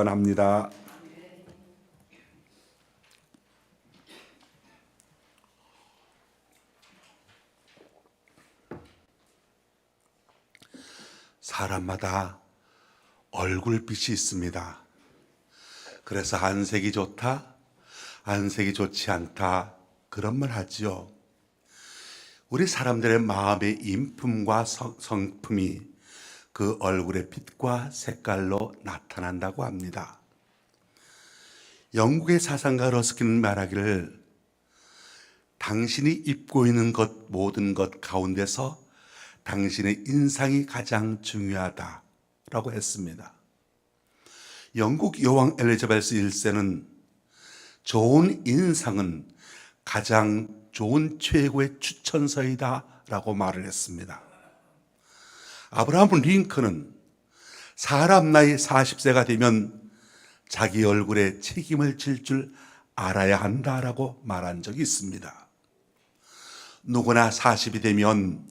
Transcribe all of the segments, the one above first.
합니다. 사람마다 얼굴빛이 있습니다. 그래서 안색이 좋다, 안색이 좋지 않다 그런 말 하지요. 우리 사람들의 마음의 인품과 성품이 그 얼굴의 빛과 색깔로 나타난다고 합니다. 영국의 사상가 러스킨은 말하기를 당신이 입고 있는 것 모든 것 가운데서 당신의 인상이 가장 중요하다라고 했습니다. 영국 여왕 엘리자베스 1세는 좋은 인상은 가장 좋은 최고의 추천서이다 라고 말을 했습니다. 아브라함 링컨은 사람 나이 40세가 되면 자기 얼굴에 책임을 질 줄 알아야 한다라고 말한 적이 있습니다. 누구나 40이 되면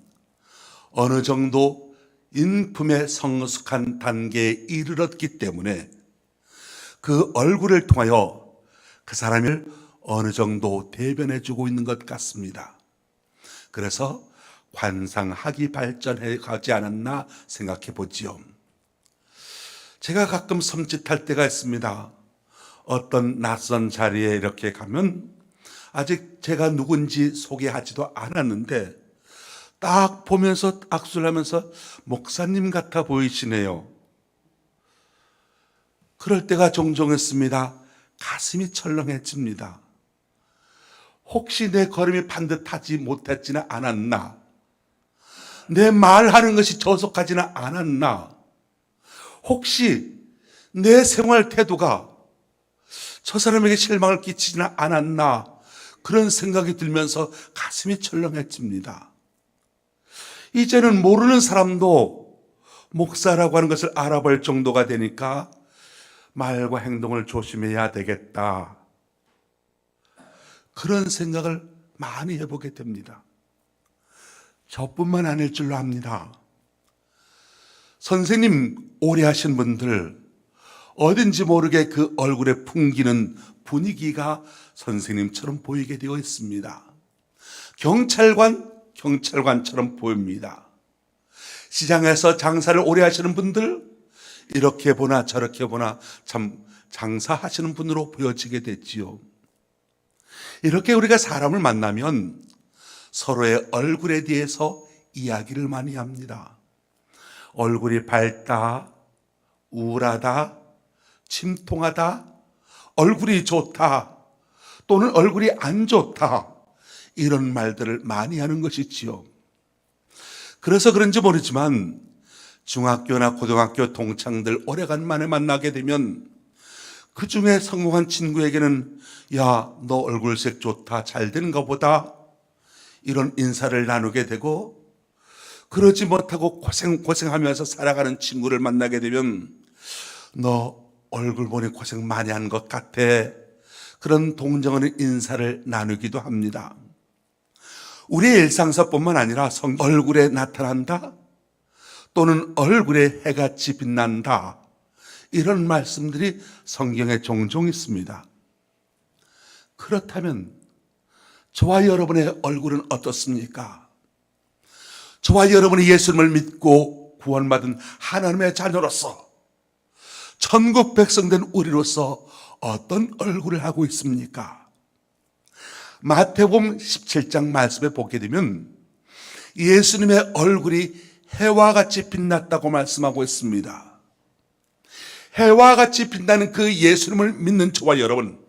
어느 정도 인품에 성숙한 단계에 이르렀기 때문에 그 얼굴을 통하여 그 사람을 어느 정도 대변해주고 있는 것 같습니다. 그래서 관상학이 발전해 가지 않았나 생각해 보지요. 제가 가끔 섬찟할 때가 있습니다. 어떤 낯선 자리에 이렇게 가면 아직 제가 누군지 소개하지도 않았는데 딱 보면서 악수를 하면서 목사님 같아 보이시네요. 그럴 때가 종종 있습니다. 가슴이 철렁해집니다. 혹시 내 걸음이 반듯하지 못했지는 않았나? 내 말하는 것이 저속하지는 않았나? 혹시 내 생활 태도가 저 사람에게 실망을 끼치지는 않았나? 그런 생각이 들면서 가슴이 철렁해집니다. 이제는 모르는 사람도 목사라고 하는 것을 알아볼 정도가 되니까 말과 행동을 조심해야 되겠다. 그런 생각을 많이 해보게 됩니다. 저뿐만 아닐 줄로 압니다. 선생님 오래 하신 분들 어딘지 모르게 그 얼굴에 풍기는 분위기가 선생님처럼 보이게 되어 있습니다. 경찰관처럼 보입니다. 시장에서 장사를 오래 하시는 분들 이렇게 보나 저렇게 보나 참 장사하시는 분으로 보여지게 됐지요. 이렇게 우리가 사람을 만나면 서로의 얼굴에 대해서 이야기를 많이 합니다. 얼굴이 밝다, 우울하다, 침통하다, 얼굴이 좋다, 또는 얼굴이 안 좋다, 이런 말들을 많이 하는 것이지요. 그래서 그런지 모르지만 중학교나 고등학교 동창들 오래간만에 만나게 되면 그 중에 성공한 친구에게는 야, 너 얼굴색 좋다, 잘 되는가 보다, 이런 인사를 나누게 되고, 그러지 못하고 고생하면서 살아가는 친구를 만나게 되면 너 얼굴 보니 고생 많이 한 것 같아, 그런 동정하는 인사를 나누기도 합니다. 우리의 일상서뿐만 아니라 얼굴에 나타난다, 또는 얼굴에 해같이 빛난다, 이런 말씀들이 성경에 종종 있습니다. 그렇다면 저와 여러분의 얼굴은 어떻습니까? 저와 여러분이 예수님을 믿고 구원받은 하나님의 자녀로서 천국 백성된 우리로서 어떤 얼굴을 하고 있습니까? 마태복음 17장 말씀에 보게 되면 예수님의 얼굴이 해와 같이 빛났다고 말씀하고 있습니다. 해와 같이 빛나는 그 예수님을 믿는 저와 여러분,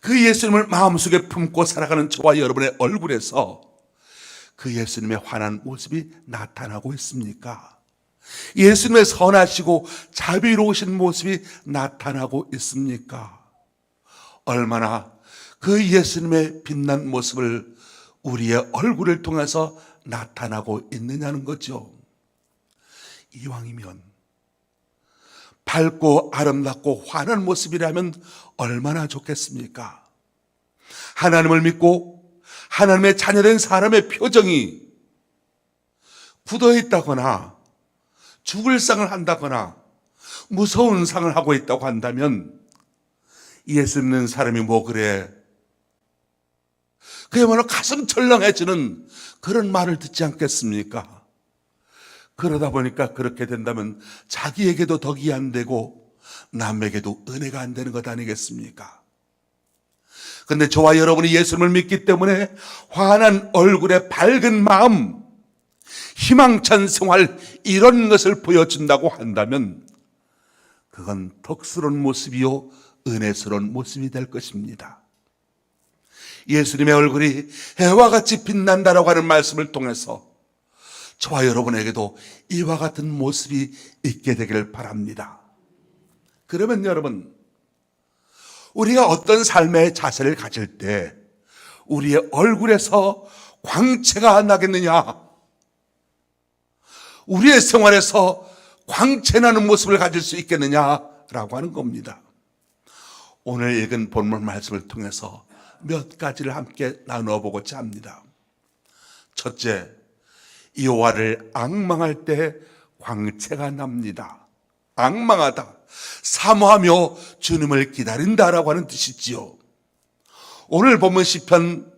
그 예수님을 마음속에 품고 살아가는 저와 여러분의 얼굴에서 그 예수님의 환한 모습이 나타나고 있습니까? 예수님의 선하시고 자비로우신 모습이 나타나고 있습니까? 얼마나 그 예수님의 빛난 모습을 우리의 얼굴을 통해서 나타나고 있느냐는 거죠. 이왕이면 밝고 아름답고 환한 모습이라면 얼마나 좋겠습니까? 하나님을 믿고 하나님의 자녀된 사람의 표정이 굳어있다거나 죽을 상을 한다거나 무서운 상을 하고 있다고 한다면 예수 믿는 사람이 뭐 그래? 그야말로 가슴 철렁해지는 그런 말을 듣지 않겠습니까? 그러다 보니까 그렇게 된다면 자기에게도 덕이 안 되고 남에게도 은혜가 안 되는 것 아니겠습니까? 근데 저와 여러분이 예수님을 믿기 때문에 환한 얼굴에 밝은 마음, 희망찬 생활, 이런 것을 보여준다고 한다면 그건 덕스러운 모습이요 은혜스러운 모습이 될 것입니다. 예수님의 얼굴이 해와 같이 빛난다라고 하는 말씀을 통해서 저와 여러분에게도 이와 같은 모습이 있게 되기를 바랍니다. 그러면 여러분, 우리가 어떤 삶의 자세를 가질 때 우리의 얼굴에서 광채가 나겠느냐? 우리의 생활에서 광채나는 모습을 가질 수 있겠느냐라고 하는 겁니다. 오늘 읽은 본문 말씀을 통해서 몇 가지를 함께 나누어 보고자 합니다. 첫째, 여호와를 앙망할 때 광채가 납니다. 앙망하다, 사모하며 주님을 기다린다라고 하는 뜻이지요. 오늘 본문 시편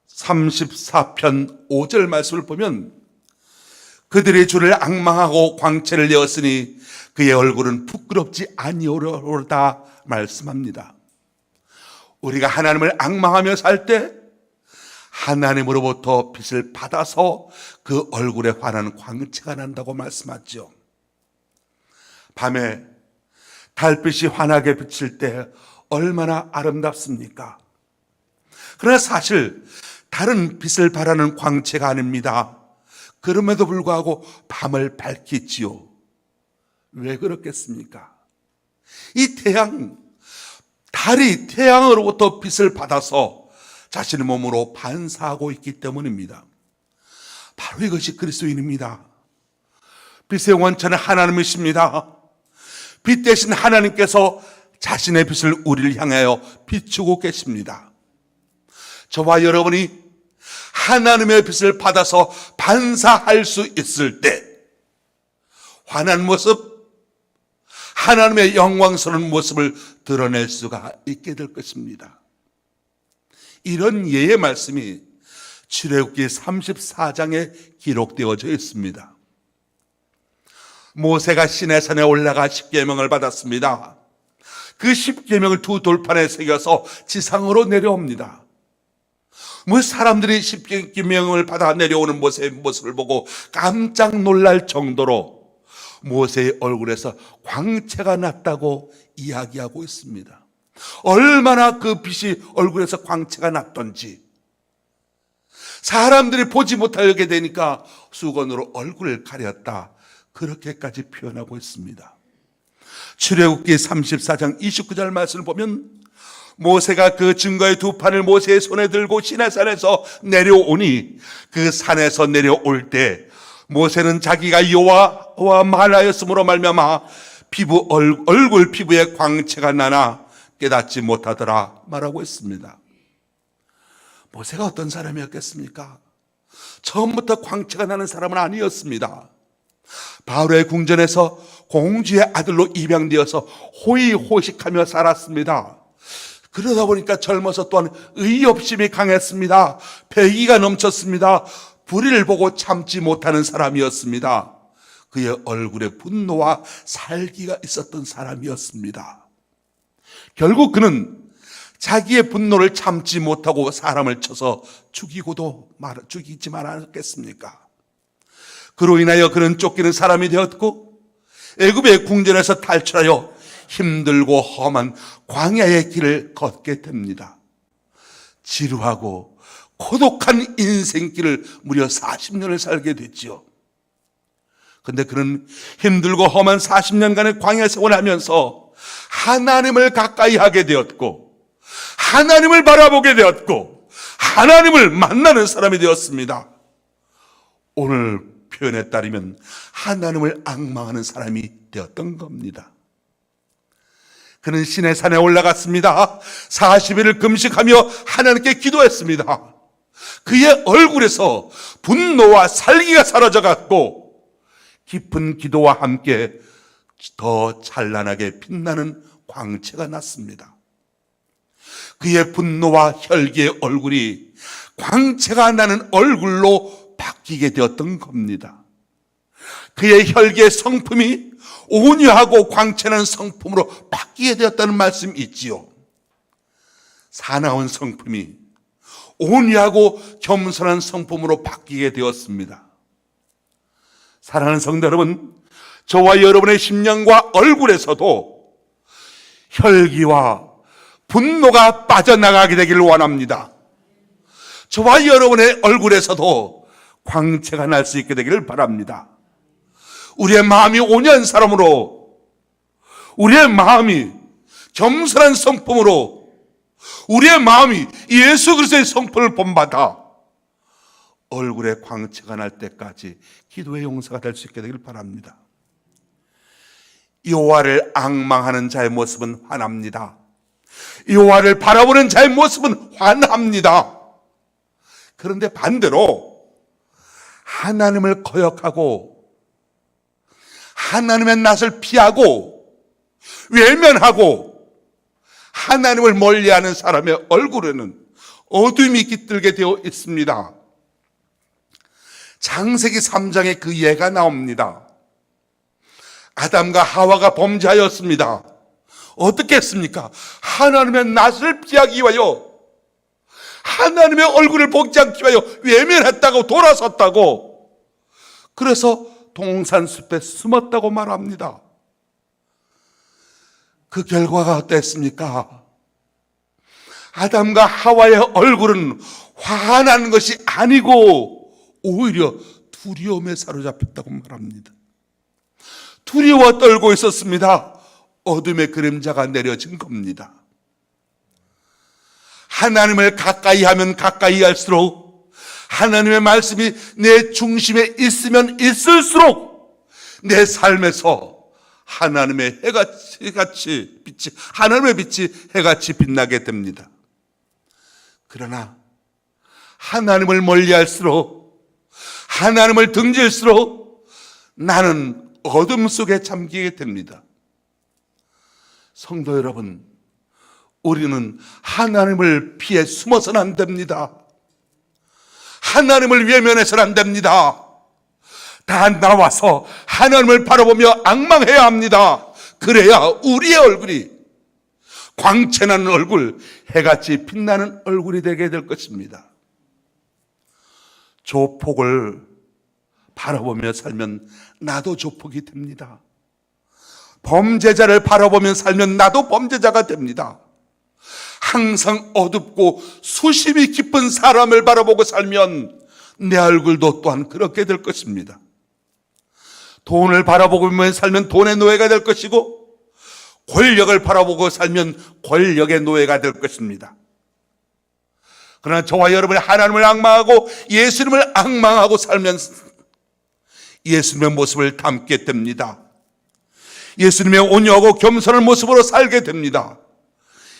34편 5절 말씀을 보면 그들의 주를 앙망하고 광채를 내었으니 그의 얼굴은 부끄럽지 아니오로다 말씀합니다. 우리가 하나님을 앙망하며 살 때 하나님으로부터 빛을 받아서 그 얼굴에 환한 광채가 난다고 말씀하죠. 밤에 달빛이 환하게 비칠 때 얼마나 아름답습니까? 그러나 사실 다른 빛을 발하는 광채가 아닙니다. 그럼에도 불구하고 밤을 밝히지요. 왜 그렇겠습니까? 이 달이 태양으로부터 빛을 받아서 자신의 몸으로 반사하고 있기 때문입니다. 바로 이것이 그리스도인입니다. 빛의 원천은 하나님이십니다. 빛 대신 하나님께서 자신의 빛을 우리를 향하여 비추고 계십니다. 저와 여러분이 하나님의 빛을 받아서 반사할 수 있을 때 환한 모습, 하나님의 영광스러운 모습을 드러낼 수가 있게 될 것입니다. 이런 예의 말씀이 출애굽기 34장에 기록되어져 있습니다. 모세가 시내산에 올라가 십계명을 받았습니다. 그 십계명을 두 돌판에 새겨서 지상으로 내려옵니다. 사람들이 십계명을 받아 내려오는 모세의 모습을 보고 깜짝 놀랄 정도로 모세의 얼굴에서 광채가 났다고 이야기하고 있습니다. 얼마나 그 빛이 얼굴에서 광채가 났던지 사람들이 보지 못하게 되니까 수건으로 얼굴을 가렸다, 그렇게까지 표현하고 있습니다. 출애굽기 34장 29절 말씀을 보면 모세가 그 증거의 두 판을 모세의 손에 들고 시내산에서 내려오니 그 산에서 내려올 때 모세는 자기가 여호와와 말하였으므로 말미암아 얼굴 피부에 광채가 나나 깨닫지 못하더라 말하고 있습니다. 모세가 어떤 사람이었겠습니까? 처음부터 광채가 나는 사람은 아니었습니다. 바로의 궁전에서 공주의 아들로 입양되어서 호의호식하며 살았습니다. 그러다 보니까 젊어서 또한 의협심이 강했습니다. 패기가 넘쳤습니다. 불의를 보고 참지 못하는 사람이었습니다. 그의 얼굴에 분노와 살기가 있었던 사람이었습니다. 결국 그는 자기의 분노를 참지 못하고 사람을 쳐서 죽이지 말았겠습니까? 그로 인하여 그는 쫓기는 사람이 되었고 애굽의 궁전에서 탈출하여 힘들고 험한 광야의 길을 걷게 됩니다. 지루하고 고독한 인생길을 무려 40년을 살게 됐지요. 그런데 그는 힘들고 험한 40년간의 광야 생활을 하면서 하나님을 가까이 하게 되었고 하나님을 바라보게 되었고 하나님을 만나는 사람이 되었습니다. 오늘 표현에 따르면 하나님을 앙망하는 사람이 되었던 겁니다. 그는 시내산에 올라갔습니다. 40일을 금식하며 하나님께 기도했습니다. 그의 얼굴에서 분노와 살기가 사라져갔고 깊은 기도와 함께 더 찬란하게 빛나는 광채가 났습니다. 그의 분노와 혈기의 얼굴이 광채가 나는 얼굴로 바뀌게 되었던 겁니다. 그의 혈기의 성품이 온유하고 광채나는 성품으로 바뀌게 되었다는 말씀이 있지요. 사나운 성품이 온유하고 겸손한 성품으로 바뀌게 되었습니다. 사랑하는 성도 여러분, 저와 여러분의 심령과 얼굴에서도 혈기와 분노가 빠져나가게 되기를 원합니다. 저와 여러분의 얼굴에서도 광채가 날 수 있게 되기를 바랍니다. 우리의 마음이 온유한 사람으로, 우리의 마음이 겸손한 성품으로, 우리의 마음이 예수 그리스도의 성품을 본받아 얼굴에 광채가 날 때까지 기도의 용사가 될 수 있게 되기를 바랍니다. 여호와를 앙망하는 자의 모습은 환합니다. 여호와를 바라보는 자의 모습은 환합니다. 그런데 반대로 하나님을 거역하고 하나님의 낯을 피하고 외면하고 하나님을 멀리하는 사람의 얼굴에는 어둠이 깃들게 되어 있습니다. 창세기 3장에 그 예가 나옵니다. 아담과 하와가 범죄하였습니다. 어떻게 했습니까? 하나님의 낯을 피하기 위하여, 하나님의 얼굴을 보지 않기 위하여 외면했다고, 돌아섰다고, 그래서 동산숲에 숨었다고 말합니다. 그 결과가 어땠습니까? 아담과 하와의 얼굴은 화난 것이 아니고 오히려 두려움에 사로잡혔다고 말합니다. 두려워 떨고 있었습니다. 어둠의 그림자가 내려진 겁니다. 하나님을 가까이 하면 가까이 할수록, 하나님의 말씀이 내 중심에 있으면 있을수록 내 삶에서 하나님의 하나님의 빛이 해같이 빛나게 됩니다. 그러나 하나님을 멀리할수록, 하나님을 등질수록 나는 어둠 속에 잠기게 됩니다. 성도 여러분, 우리는 하나님을 피해 숨어서는 안 됩니다. 하나님을 외면해서는 안 됩니다. 다 나와서 하나님을 바라보며 앙망해야 합니다. 그래야 우리의 얼굴이 광채나는 얼굴, 해같이 빛나는 얼굴이 되게 될 것입니다. 조폭을 바라보며 살면 나도 조폭이 됩니다. 범죄자를 바라보며 살면 나도 범죄자가 됩니다. 항상 어둡고 수심이 깊은 사람을 바라보고 살면 내 얼굴도 또한 그렇게 될 것입니다. 돈을 바라보며 살면 돈의 노예가 될 것이고, 권력을 바라보고 살면 권력의 노예가 될 것입니다. 그러나 저와 여러분이 하나님을 앙망하고 예수님을 앙망하고 살면 예수님의 모습을 담게 됩니다. 예수님의 온유하고 겸손한 모습으로 살게 됩니다.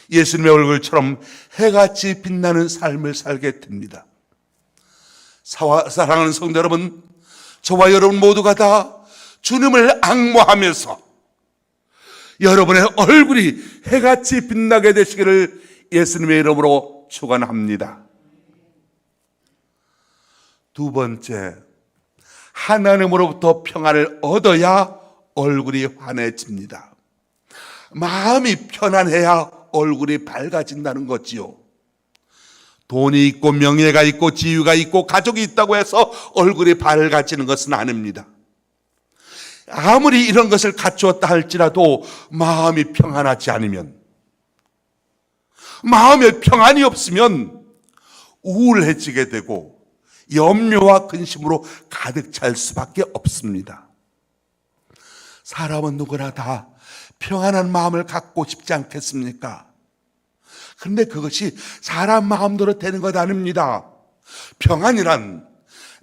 예수님의 얼굴처럼 해같이 빛나는 삶을 살게 됩니다. 사랑하는 성도 여러분, 저와 여러분 모두가 다 주님을 앙모하면서 여러분의 얼굴이 해같이 빛나게 되시기를 예수님의 이름으로 축원합니다. 두 번째, 하나님으로부터 평안을 얻어야 얼굴이 환해집니다. 마음이 편안해야 얼굴이 밝아진다는 거지요. 돈이 있고 명예가 있고 지위가 있고 가족이 있다고 해서 얼굴이 밝아지는 것은 아닙니다. 아무리 이런 것을 갖추었다 할지라도 마음이 평안하지 않으면, 마음에 평안이 없으면 우울해지게 되고 염려와 근심으로 가득 찰 수밖에 없습니다. 사람은 누구나 다 평안한 마음을 갖고 싶지 않겠습니까? 그런데 그것이 사람 마음대로 되는 것 아닙니다. 평안이란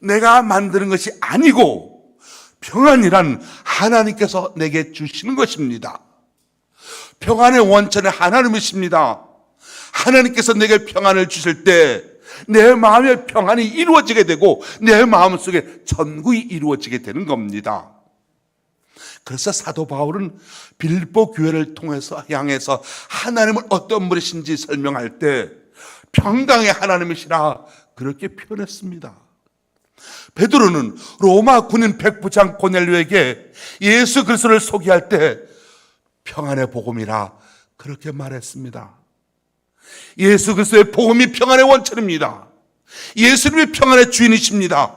내가 만드는 것이 아니고 평안이란 하나님께서 내게 주시는 것입니다. 평안의 원천은 하나님이십니다. 하나님께서 내게 평안을 주실 때 내 마음의 평안이 이루어지게 되고 내 마음속에 천국이 이루어지게 되는 겁니다. 그래서 사도 바울은 빌립보 교회를 통해서 향해서 하나님은 어떤 분이신지 설명할 때 평강의 하나님이시라 그렇게 표현했습니다. 베드로는 로마 군인 백부장 고넬료에게 예수 그리스도를 소개할 때 평안의 복음이라 그렇게 말했습니다. 예수 그리스도의 복음이 평안의 원천입니다. 예수님이 평안의 주인이십니다.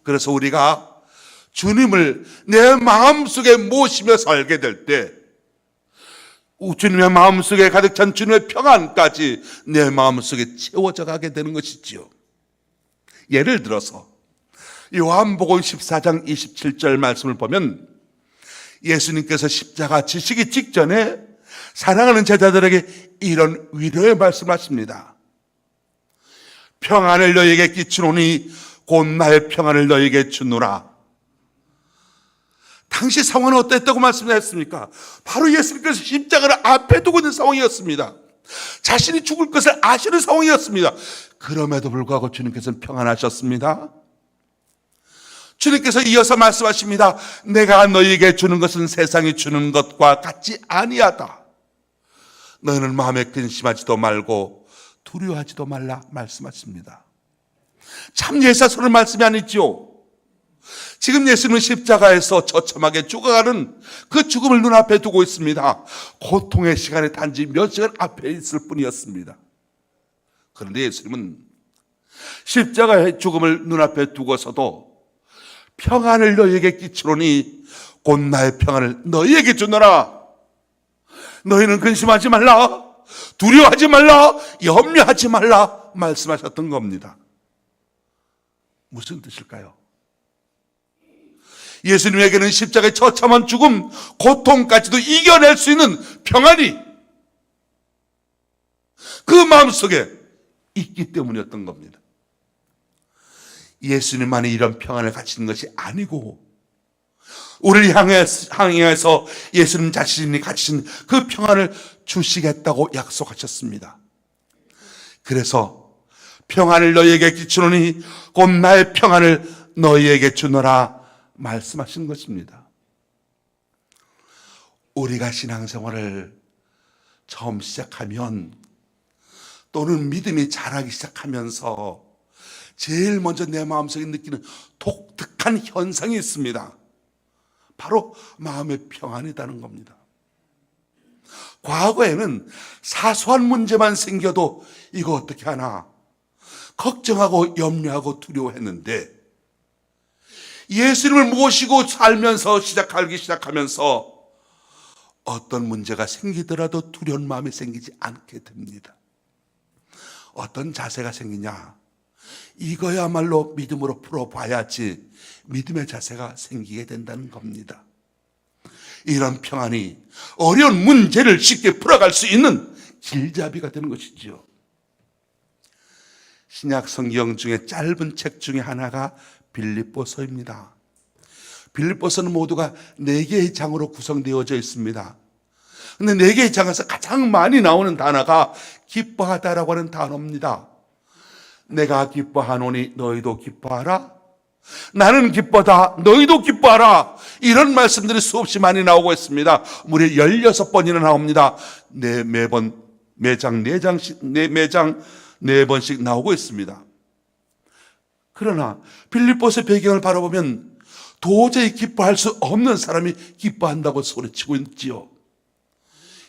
그래서 우리가 주님을 내 마음속에 모시며 살게 될 때 주님의 마음속에 가득 찬 주님의 평안까지 내 마음속에 채워져 가게 되는 것이지요. 예를 들어서 요한복음 14장 27절 말씀을 보면 예수님께서 십자가 지시기 직전에 사랑하는 제자들에게 이런 위로의 말씀하십니다. 평안을 너희에게 끼치노니 곧 나의 평안을 너희에게 주노라. 당시 상황은 어땠다고 말씀하셨습니까? 바로 예수님께서 십자가를 앞에 두고 있는 상황이었습니다. 자신이 죽을 것을 아시는 상황이었습니다. 그럼에도 불구하고 주님께서는 평안하셨습니다. 주님께서 이어서 말씀하십니다. 내가 너희에게 주는 것은 세상이 주는 것과 같지 아니하다. 너희는 마음에 근심하지도 말고 두려워하지도 말라 말씀하십니다. 참 예사스러운 말씀이 아니죠. 지금 예수님은 십자가에서 처참하게 죽어가는 그 죽음을 눈앞에 두고 있습니다. 고통의 시간이 단지 몇 시간 앞에 있을 뿐이었습니다. 그런데 예수님은 십자가의 죽음을 눈앞에 두고서도 평안을 너희에게 끼치노니 곧 나의 평안을 너희에게 주노라. 너희는 근심하지 말라, 두려워하지 말라, 염려하지 말라 말씀하셨던 겁니다. 무슨 뜻일까요? 예수님에게는 십자가의 처참한 죽음, 고통까지도 이겨낼 수 있는 평안이 그 마음속에 있기 때문이었던 겁니다. 예수님만이 이런 평안을 가지는 것이 아니고 우리를 향해서 예수님 자신이 가지신 그 평안을 주시겠다고 약속하셨습니다. 그래서 평안을 너희에게 끼치노니 곧 나의 평안을 너희에게 주노라 말씀하신 것입니다. 우리가 신앙생활을 처음 시작하면 또는 믿음이 자라기 시작하면서 제일 먼저 내 마음속에 느끼는 독특한 현상이 있습니다. 바로 마음의 평안이라는 겁니다. 과거에는 사소한 문제만 생겨도 이거 어떻게 하나 걱정하고 염려하고 두려워했는데 예수님을 모시고 살면서 시작하기 시작하면서 어떤 문제가 생기더라도 두려운 마음이 생기지 않게 됩니다. 어떤 자세가 생기냐? 이거야말로 믿음으로 풀어봐야지 믿음의 자세가 생기게 된다는 겁니다. 이런 평안이 어려운 문제를 쉽게 풀어갈 수 있는 길잡이가 되는 것이지요. 신약 성경 중에 짧은 책 중에 하나가 빌립보서입니다. 빌립보서는 모두가 4개의 장으로 구성되어져 있습니다. 근데 4개의 장에서 가장 많이 나오는 단어가 기뻐하다라고 하는 단어입니다. 내가 기뻐하노니 너희도 기뻐하라. 나는 기뻐다. 너희도 기뻐하라. 이런 말씀들이 수없이 많이 나오고 있습니다. 무려 16번이나 나옵니다. 매번 매장 4번씩 나오고 있습니다. 그러나 빌립보서의 배경을 바라보면 도저히 기뻐할 수 없는 사람이 기뻐한다고 소리치고 있지요.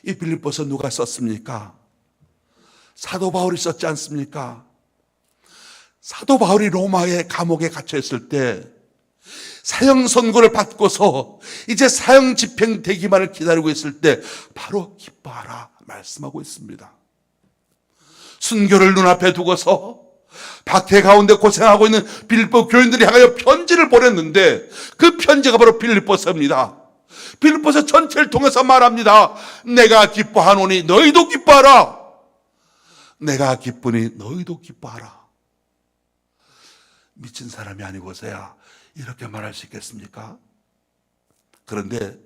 이 빌립보서 누가 썼습니까? 사도 바울이 썼지 않습니까? 사도 바울이 로마의 감옥에 갇혀 있을 때 사형 선고를 받고서 이제 사형 집행되기만을 기다리고 있을 때 바로 기뻐하라 말씀하고 있습니다. 순교를 눈앞에 두고서 박해 가운데 고생하고 있는 빌립보 교인들이 향하여 편지를 보냈는데 그 편지가 바로 빌립보서입니다. 빌립보서 전체를 통해서 말합니다. 내가 기뻐하노니 너희도 기뻐하라. 내가 기쁘니 너희도 기뻐하라. 미친 사람이 아니고서야 이렇게 말할 수 있겠습니까? 그런데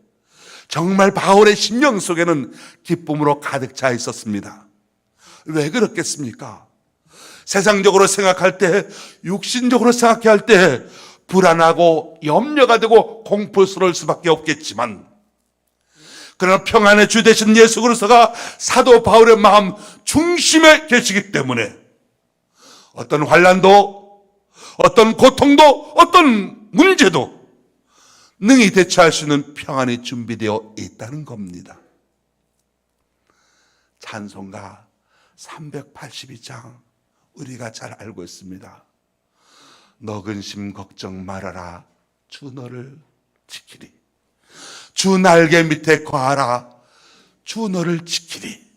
정말 바울의 심령 속에는 기쁨으로 가득 차 있었습니다. 왜 그렇겠습니까? 세상적으로 생각할 때, 육신적으로 생각할 때 불안하고 염려가 되고 공포스러울 수밖에 없겠지만, 그러나 평안의 주 되신 예수 그리스도가 사도 바울의 마음 중심에 계시기 때문에 어떤 환난도, 어떤 고통도, 어떤 문제도 능히 대처할 수 있는 평안이 준비되어 있다는 겁니다. 찬송가 382장 우리가 잘 알고 있습니다. 너 근심 걱정 말아라, 주 너를 지키리. 주 날개 밑에 거하라, 주 너를 지키리.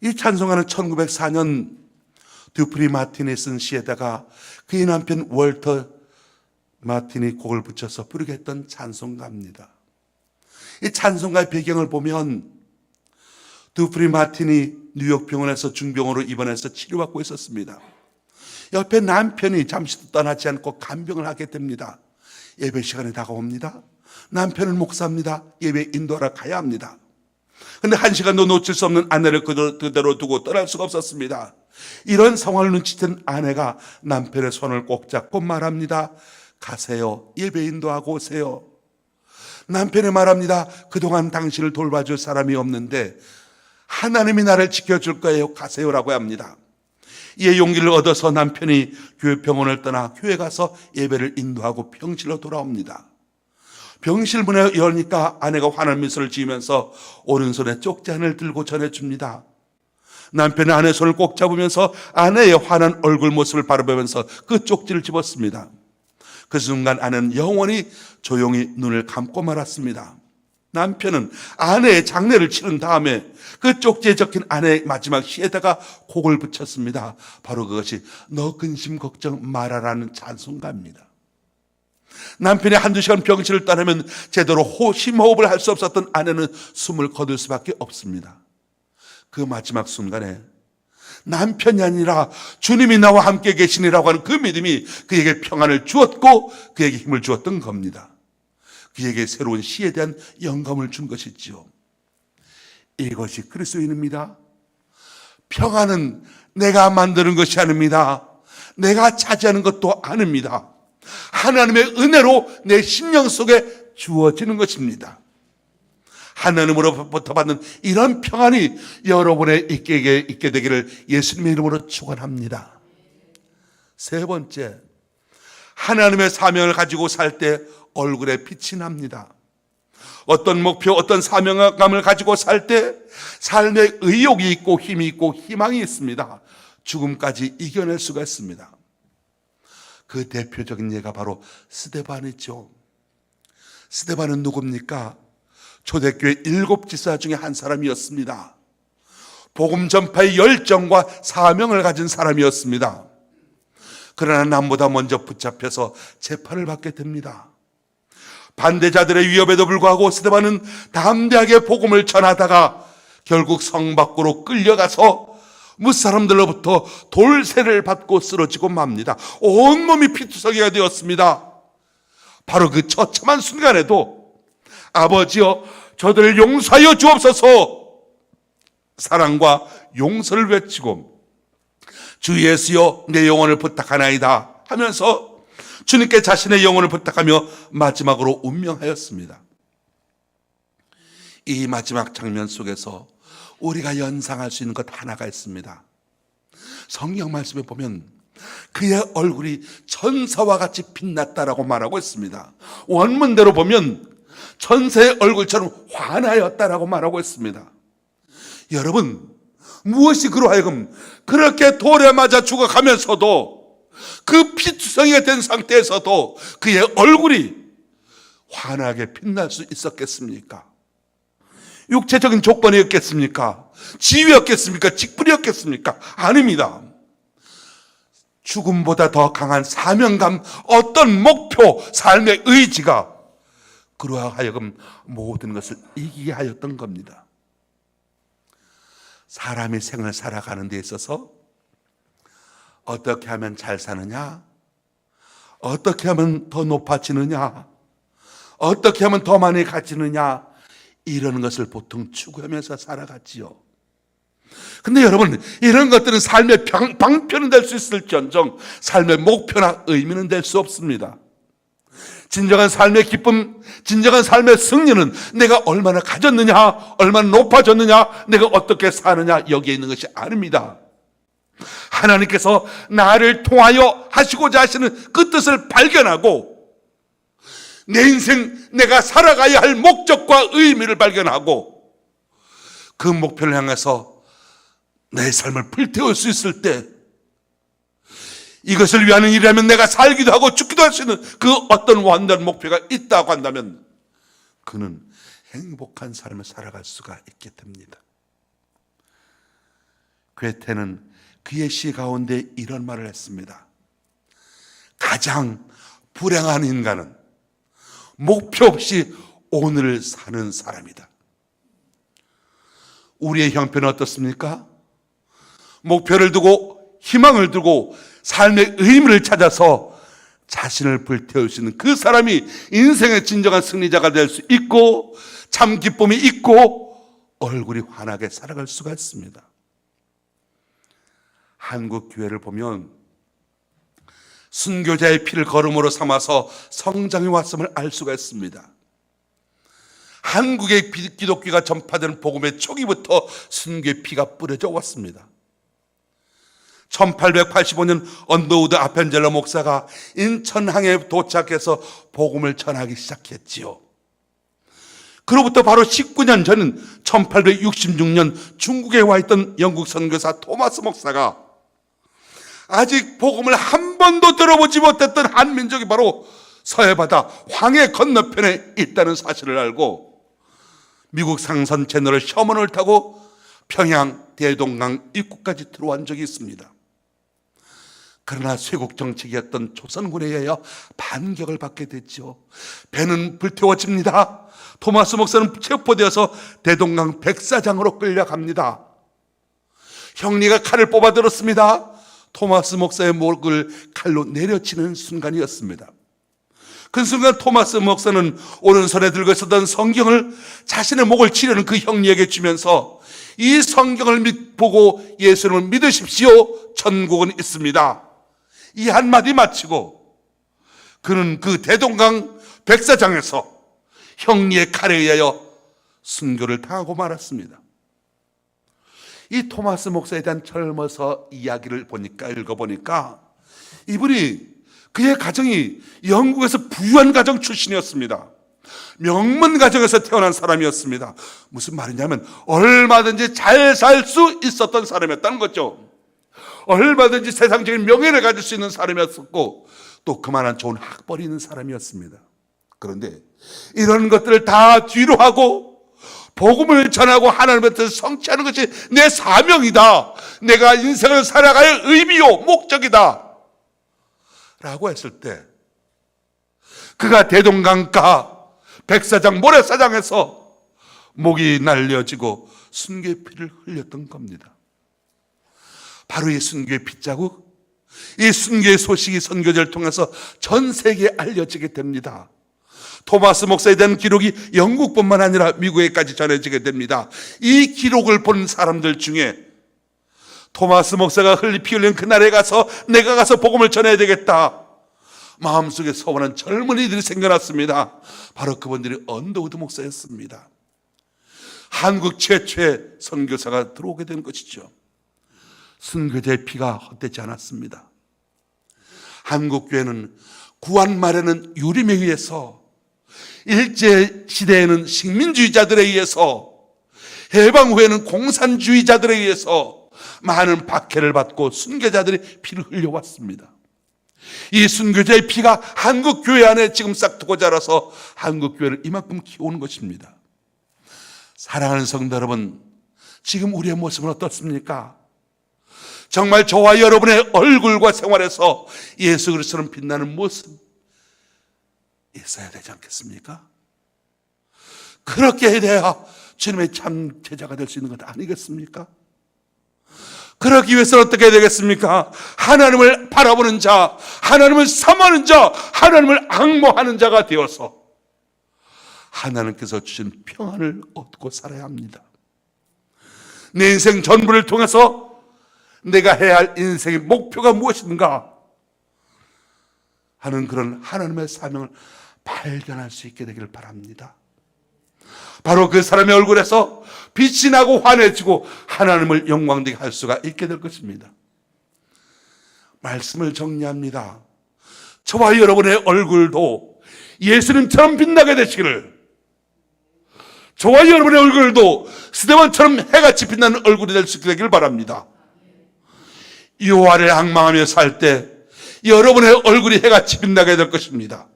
이 찬송가는 1904년 듀프리 마틴이 쓴 시에다가 그의 남편 월터 마틴이 곡을 붙여서 부르게 했던 찬송가입니다. 이 찬송가의 배경을 보면 듀프리 마틴이 뉴욕 병원에서 중병으로 입원해서 치료받고 있었습니다. 옆에 남편이 잠시도 떠나지 않고 간병을 하게 됩니다. 예배 시간이 다가옵니다. 남편은 목사입니다. 예배 인도하러 가야 합니다. 그런데 한 시간도 놓칠 수 없는 아내를 그대로 두고 떠날 수가 없었습니다. 이런 상황을 눈치챈 아내가 남편의 손을 꼭 잡고 말합니다. 가세요. 예배 인도하고 오세요. 남편이 말합니다. 그동안 당신을 돌봐줄 사람이 없는데 하나님이 나를 지켜줄 거예요. 가세요라고 합니다. 이에 용기를 얻어서 남편이 교회 병원을 떠나 교회 가서 예배를 인도하고 병실로 돌아옵니다. 병실 문을 여니까 아내가 환한 미소를 지으면서 오른손에 쪽지 하나를 들고 전해줍니다. 남편은 아내의 손을 꼭 잡으면서 아내의 환한 얼굴 모습을 바라보면서 그 쪽지를 집었습니다. 그 순간 아내는 영원히 조용히 눈을 감고 말았습니다. 남편은 아내의 장례를 치른 다음에 그 쪽지에 적힌 아내의 마지막 시에다가 곡을 붙였습니다. 바로 그것이 너 근심 걱정 말아라는 찬송가입니다. 남편이 한두 시간 병실을 떠나면 제대로 심호흡을 할 수 없었던 아내는 숨을 거둘 수밖에 없습니다. 그 마지막 순간에 남편이 아니라 주님이 나와 함께 계시니라고 하는 그 믿음이 그에게 평안을 주었고 그에게 힘을 주었던 겁니다. 그에게 새로운 시에 대한 영감을 준 것이지요. 이것이 그리스도인입니다. 평안은 내가 만드는 것이 아닙니다. 내가 차지하는 것도 아닙니다. 하나님의 은혜로 내 심령 속에 주어지는 것입니다. 하나님으로부터 받는 이런 평안이 여러분의 있게 되기를 예수님의 이름으로 축원합니다. 세 번째, 하나님의 사명을 가지고 살 때 얼굴에 빛이 납니다. 어떤 목표, 어떤 사명감을 가지고 살 때 삶에 의욕이 있고 힘이 있고 희망이 있습니다. 죽음까지 이겨낼 수가 있습니다. 그 대표적인 예가 바로 스데반이죠. 스데반은 누굽니까? 초대교회 7지사 중에 한 사람이었습니다. 복음 전파의 열정과 사명을 가진 사람이었습니다. 그러나 남보다 먼저 붙잡혀서 재판을 받게 됩니다. 반대자들의 위협에도 불구하고 스데반은 담대하게 복음을 전하다가 결국 성 밖으로 끌려가서 무사람들로부터 돌세를 받고 쓰러지고 맙니다. 온몸이 피투성이가 되었습니다. 바로 그 처참한 순간에도 아버지여 저들을 용서하여 주옵소서 사랑과 용서를 외치고 주 예수여 내 영혼을 부탁하나이다 하면서 주님께 자신의 영혼을 부탁하며 마지막으로 운명하였습니다. 이 마지막 장면 속에서 우리가 연상할 수 있는 것 하나가 있습니다. 성경 말씀에 보면 그의 얼굴이 천사와 같이 빛났다라고 말하고 있습니다. 원문대로 보면 천사의 얼굴처럼 환하였다라고 말하고 있습니다. 여러분, 무엇이 그로 하여금 그렇게 돌에 맞아 죽어가면서도 그 피투성이가 된 상태에서도 그의 얼굴이 환하게 빛날 수 있었겠습니까? 육체적인 조건이었겠습니까? 지위였겠습니까? 직분이었겠습니까? 아닙니다. 죽음보다 더 강한 사명감, 어떤 목표, 삶의 의지가 그로 하여금 모든 것을 이기게 하였던 겁니다. 사람이 생을 살아가는 데 있어서 어떻게 하면 잘 사느냐? 어떻게 하면 더 높아지느냐? 어떻게 하면 더 많이 가지느냐? 이런 것을 보통 추구하면서 살아갔지요. 근데 여러분, 이런 것들은 삶의 방편은 될 수 있을지언정 삶의 목표나 의미는 될 수 없습니다. 진정한 삶의 기쁨, 진정한 삶의 승리는 내가 얼마나 가졌느냐, 얼마나 높아졌느냐, 내가 어떻게 사느냐, 여기에 있는 것이 아닙니다. 하나님께서 나를 통하여 하시고자 하시는 그 뜻을 발견하고 내 인생 내가 살아가야 할 목적과 의미를 발견하고 그 목표를 향해서 내 삶을 불태울 수 있을 때 이것을 위하는 일이라면 내가 살기도 하고 죽기도 할 수 있는 그 어떤 완전한 목표가 있다고 한다면 그는 행복한 삶을 살아갈 수가 있게 됩니다. 괴테는 그의 시 가운데 이런 말을 했습니다. 가장 불행한 인간은 목표 없이 오늘을 사는 사람이다. 우리의 형편은 어떻습니까? 목표를 두고 희망을 두고 삶의 의미를 찾아서 자신을 불태울 수 있는 그 사람이 인생의 진정한 승리자가 될 수 있고 참 기쁨이 있고 얼굴이 환하게 살아갈 수가 있습니다. 한국 교회를 보면 순교자의 피를 걸음으로 삼아서 성장해 왔음을 알 수가 있습니다. 한국의 기독교가 전파되는 복음의 초기부터 순교의 피가 뿌려져 왔습니다. 1885년 언더우드 아펜젤러 목사가 인천항에 도착해서 복음을 전하기 시작했지요. 그로부터 바로 19년 전인 1866년 중국에 와 있던 영국 선교사 토마스 목사가 아직 복음을 한 번도 들어보지 못했던 한민족이 바로 서해바다 황해 건너편에 있다는 사실을 알고 미국 상선 채널을 셔먼을 타고 평양 대동강 입구까지 들어온 적이 있습니다. 그러나 쇄국 정책이었던 조선군에 의하여 반격을 받게 됐죠. 배는 불태워집니다. 토마스 목사는 체포되어서 대동강 백사장으로 끌려갑니다. 형리가 칼을 뽑아들었습니다. 토마스 목사의 목을 칼로 내려치는 순간이었습니다. 그 순간 토마스 목사는 오른손에 들고 있었던 성경을 자신의 목을 치려는 그 형리에게 주면서 이 성경을 보고 예수님을 믿으십시오. 천국은 있습니다. 이 한마디 마치고 그는 그 대동강 백사장에서 형리의 칼에 의하여 순교를 당하고 말았습니다. 이 토마스 목사에 대한 젊어서 이야기를 읽어보니까 이분이 그의 가정이 영국에서 부유한 가정 출신이었습니다. 명문 가정에서 태어난 사람이었습니다. 무슨 말이냐면 얼마든지 잘 살 수 있었던 사람이었다는 거죠. 얼마든지 세상적인 명예를 가질 수 있는 사람이었었고 또 그만한 좋은 학벌이 있는 사람이었습니다. 그런데 이런 것들을 다 뒤로 하고 복음을 전하고 하나님의 뜻을 성취하는 것이 내 사명이다. 내가 인생을 살아갈 의미요 목적이다. 라고 했을 때 그가 대동강가 백사장 모래사장에서 목이 날려지고 순교의 피를 흘렸던 겁니다. 바로 이 순교의 핏자국, 이 순교의 소식이 선교제를 통해서 전 세계에 알려지게 됩니다. 토마스 목사에 대한 기록이 영국뿐만 아니라 미국에까지 전해지게 됩니다. 이 기록을 본 사람들 중에 토마스 목사가 피 흘린 그날에 가서 내가 가서 복음을 전해야 되겠다. 마음속에 소원한 젊은이들이 생겨났습니다. 바로 그분들이 언더우드 목사였습니다. 한국 최초의 선교사가 들어오게 된 것이죠. 순교자의 피가 헛되지 않았습니다. 한국교회는 구한 말에는 유림에 의해서, 일제시대에는 식민주의자들에 의해서, 해방 후에는 공산주의자들에 의해서 많은 박해를 받고 순교자들이 피를 흘려왔습니다. 이 순교자의 피가 한국교회 안에 지금 싹트고 자라서 한국교회를 이만큼 키우는 것입니다. 사랑하는 성도 여러분, 지금 우리의 모습은 어떻습니까? 정말 저와 여러분의 얼굴과 생활에서 예수 그리스도는 빛나는 모습 있어야 되지 않겠습니까? 그렇게 해야 주님의 참 제자가 될 수 있는 것 아니겠습니까? 그러기 위해서는 어떻게 해야 되겠습니까? 하나님을 바라보는 자, 하나님을 사모하는 자, 하나님을 앙모하는 자가 되어서 하나님께서 주신 평안을 얻고 살아야 합니다. 내 인생 전부를 통해서 내가 해야 할 인생의 목표가 무엇인가 하는 그런 하나님의 사명을 발견할 수 있게 되기를 바랍니다. 바로 그 사람의 얼굴에서 빛이 나고 환해지고 하나님을 영광되게 할 수가 있게 될 것입니다. 말씀을 정리합니다. 저와 여러분의 얼굴도 예수님처럼 빛나게 되시기를, 저와 여러분의 얼굴도 스데반처럼 해같이 빛나는 얼굴이 될 수 있게 되기를 바랍니다. 여호와를 앙망하며 살 때 여러분의 얼굴이 해같이 빛나게 될 것입니다.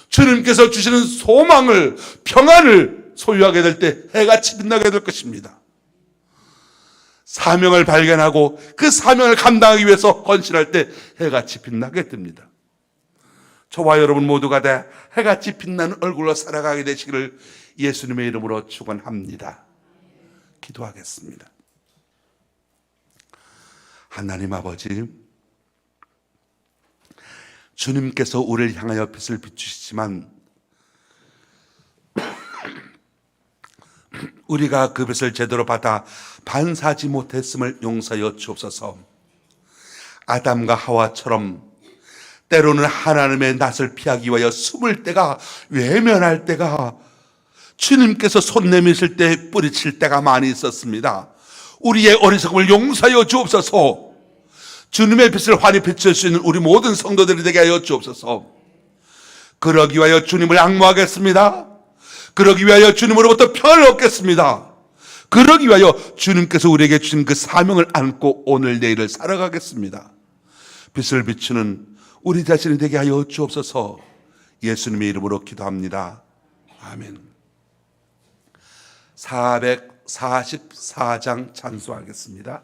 주님께서 주시는 소망을, 평안을 소유하게 될 때 해같이 빛나게 될 것입니다. 사명을 발견하고 그 사명을 감당하기 위해서 헌신할 때 해같이 빛나게 됩니다. 저와 여러분 모두가 다 해같이 빛나는 얼굴로 살아가게 되시기를 예수님의 이름으로 축원합니다. 기도하겠습니다. 하나님 아버지, 주님께서 우리를 향하여 빛을 비추시지만 우리가 그 빛을 제대로 받아 반사하지 못했음을 용서하여 주옵소서. 아담과 하와처럼 때로는 하나님의 낯을 피하기 위하여 숨을 때가, 외면할 때가, 주님께서 손 내미실 때 뿌리칠 때가 많이 있었습니다. 우리의 어리석음을 용서하여 주옵소서. 주님의 빛을 환히 비출 수 있는 우리 모든 성도들이 되게 하여 주옵소서. 그러기 위하여 주님을 앙모하겠습니다. 그러기 위하여 주님으로부터 평안을 얻겠습니다. 그러기 위하여 주님께서 우리에게 주신 그 사명을 안고 오늘 내일을 살아가겠습니다. 빛을 비추는 우리 자신이 되게 하여 주옵소서. 예수님의 이름으로 기도합니다. 아멘. 444장 찬송하겠습니다.